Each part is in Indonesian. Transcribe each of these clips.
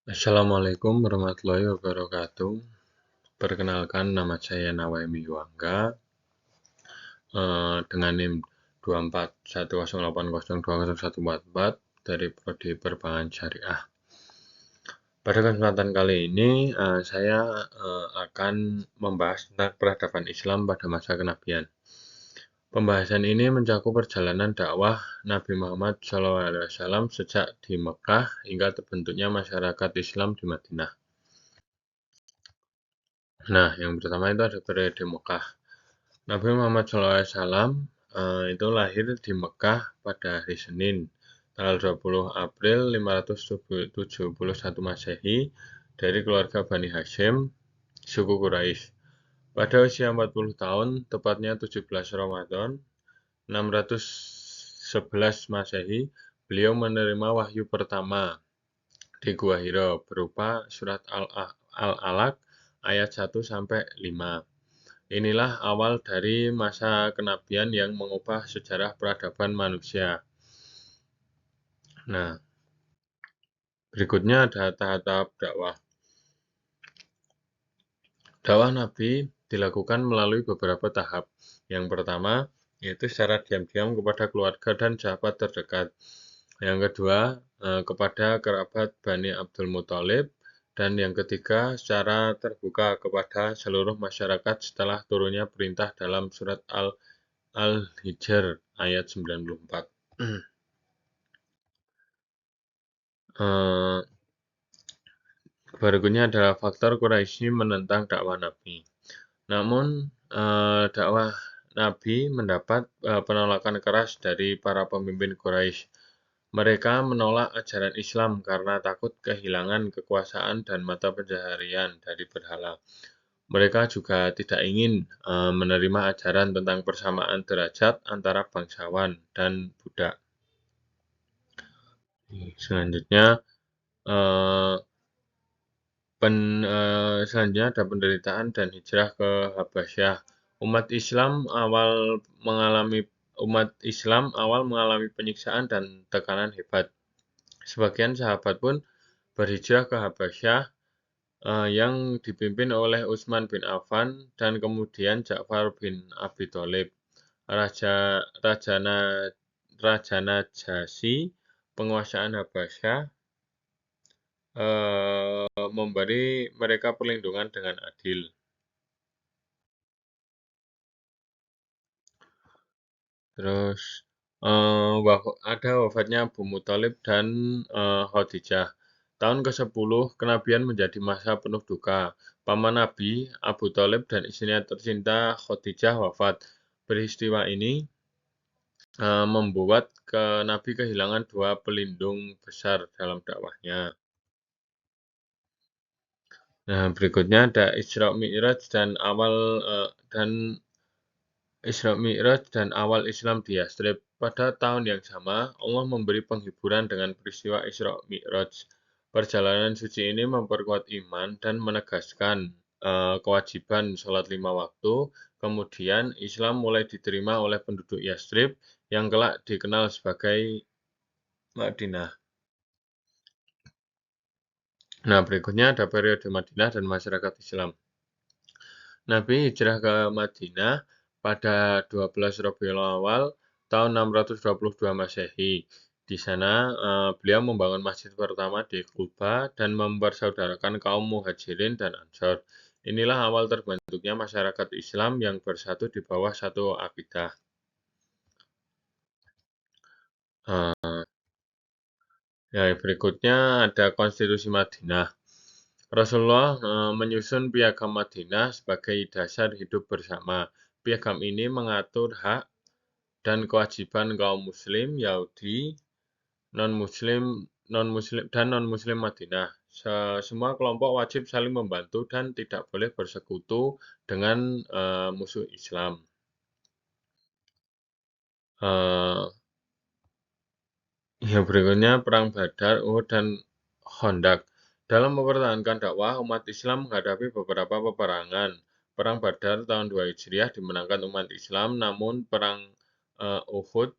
Assalamualaikum warahmatullahi wabarakatuh. Perkenalkan, nama saya Nawaimi Yuangga, dengan NIM 241080200144 dari Prodi Perbankan Syariah. Pada kesempatan kali ini, saya akan membahas tentang peradaban Islam pada masa kenabian. Pembahasan ini mencakup perjalanan dakwah Nabi Muhammad SAW sejak di Mekah hingga terbentuknya masyarakat Islam di Madinah. Nah, yang pertama itu ada periode Mekah. Nabi Muhammad SAW itu lahir di Mekah pada hari Senin, tanggal 20 April 571 Masehi dari keluarga Bani Hashim, suku Quraisy. Pada usia 40 tahun, tepatnya 17 Ramadan 611 Masehi, beliau menerima wahyu pertama di Gua Hira berupa surat Al-Alaq ayat 1 sampai 5. Inilah awal dari masa kenabian yang mengubah sejarah peradaban manusia. Nah, berikutnya ada tahap-tahap dakwah. Dakwah Nabi dilakukan melalui beberapa tahap. Yang pertama, yaitu secara diam-diam kepada keluarga dan sahabat terdekat. Yang kedua, kepada kerabat Bani Abdul Muthalib. Dan yang ketiga, secara terbuka kepada seluruh masyarakat setelah turunnya perintah dalam surat Al-Hijr ayat 94. Berikutnya adalah faktor Quraisy menentang dakwah Nabi. Namun, dakwah Nabi mendapat penolakan keras dari para pemimpin Quraisy. Mereka menolak ajaran Islam karena takut kehilangan kekuasaan dan mata pencaharian dari berhala. Mereka juga tidak ingin menerima ajaran tentang persamaan derajat antara bangsawan dan budak. Selanjutnya, selanjutnya ada penderitaan dan hijrah ke Habasyah. Umat Islam awal mengalami penyiksaan dan tekanan hebat. Sebagian sahabat pun berhijrah ke Habasyah yang dipimpin oleh Utsman bin Affan dan kemudian Ja'far bin Abi Thalib. Raja Najasyi, penguasaan Habasyah, memberi mereka perlindungan dengan adil. Terus ada wafatnya Abu Muthalib dan Khadijah. Tahun ke-10 kenabian menjadi masa penuh duka. Paman Nabi, Abu Thalib dan istrinya tercinta Khadijah wafat. Peristiwa ini membuat Nabi kehilangan dua pelindung besar dalam dakwahnya. Nah, berikutnya ada Isra Mi'raj dan awal Islam di Yathrib. Pada tahun yang sama, Allah memberi penghiburan dengan peristiwa Isra Mi'raj. Perjalanan suci ini memperkuat iman dan menegaskan kewajiban sholat 5 waktu. Kemudian, Islam mulai diterima oleh penduduk Yathrib yang kelak dikenal sebagai Madinah. Nah, berikutnya ada periode Madinah dan masyarakat Islam. Nabi hijrah ke Madinah pada 12 Rabiul Awal tahun 622 Masehi. Di sana beliau membangun masjid pertama di Quba dan mempersaudarakan kaum Muhajirin dan Ansor. Inilah awal terbentuknya masyarakat Islam yang bersatu di bawah satu akidah. Berikutnya ada Konstitusi Madinah. Rasulullah menyusun Piagam Madinah sebagai dasar hidup bersama. Piagam ini mengatur hak dan kewajiban kaum Muslim, Yahudi, non-Muslim Madinah. Semua kelompok wajib saling membantu dan tidak boleh bersekutu dengan musuh Islam. Berikutnya Perang Badar, Uhud, dan Khandaq. Dalam mempertahankan dakwah, umat Islam menghadapi beberapa peperangan. Perang Badar tahun 2 Hijriah dimenangkan umat Islam, namun Perang Uhud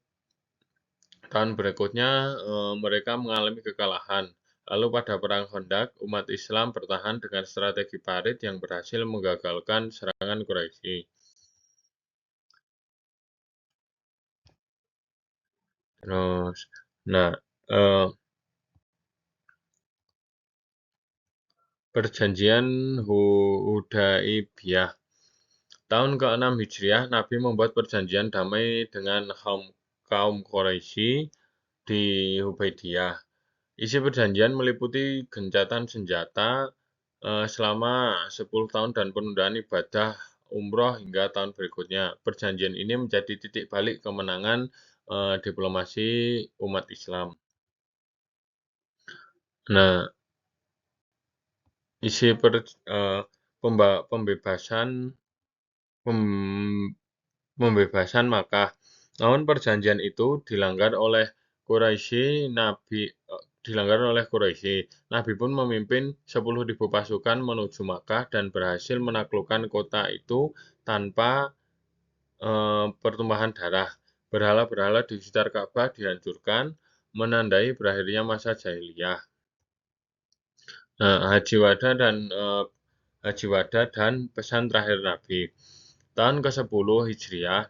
tahun berikutnya mereka mengalami kekalahan. Lalu pada Perang Khandaq, umat Islam bertahan dengan strategi parit yang berhasil menggagalkan serangan Quraisy. Terus, nah, eh, Perjanjian Hudaibiyah. Tahun ke-6 Hijriah, Nabi membuat perjanjian damai dengan kaum Quraisy di Hudaibiyah. Isi perjanjian meliputi gencatan senjata selama 10 tahun dan penundaan ibadah umroh hingga tahun berikutnya. Perjanjian ini menjadi titik balik kemenangan diplomasi umat Islam. Nah, isi pembebasan pem- pembebasan Makkah. Namun perjanjian itu dilanggar oleh Quraisy. Nabi pun memimpin 10.000 pasukan menuju Makkah dan berhasil menaklukkan kota itu tanpa pertumpahan darah. Berhala-berhala di sekitar Ka'bah dihancurkan, menandai berakhirnya masa jahiliyah. Nah, Haji Wada dan pesan terakhir Nabi. Tahun ke-10 Hijriah,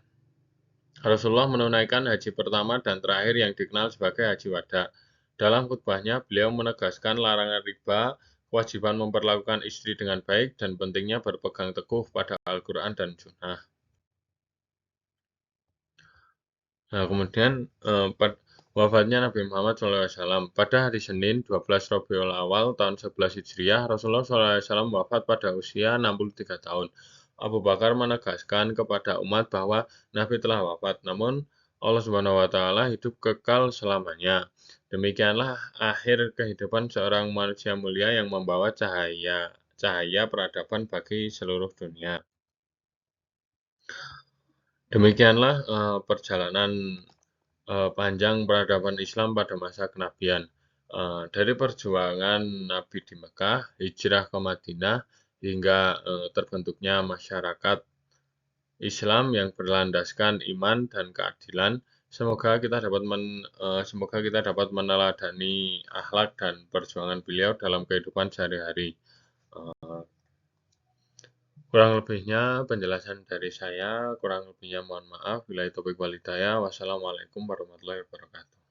Rasulullah menunaikan haji pertama dan terakhir yang dikenal sebagai Haji Wada. Dalam khutbahnya, beliau menegaskan larangan riba, kewajiban memperlakukan istri dengan baik, dan pentingnya berpegang teguh pada Al-Quran dan Sunnah. Nah, kemudian wafatnya Nabi Muhammad SAW. Pada hari Senin, 12 Rabiul Awal tahun 11 Hijriah, Rasulullah SAW wafat pada usia 63 tahun. Abu Bakar menegaskan kepada umat bahwa Nabi telah wafat, namun Allah Subhanahu wa taala hidup kekal selamanya. Demikianlah akhir kehidupan seorang manusia mulia yang membawa cahaya peradaban bagi seluruh dunia. Demikianlah perjalanan panjang peradaban Islam pada masa kenabian. Dari perjuangan Nabi di Mekah, hijrah ke Madinah, hingga terbentuknya masyarakat Islam yang berlandaskan iman dan keadilan. Semoga kita dapat meneladani akhlak dan perjuangan beliau dalam kehidupan sehari-hari. Kurang lebihnya penjelasan dari saya, kurang lebihnya mohon maaf. Bila itu walhidayah. Wassalamualaikum warahmatullahi wabarakatuh.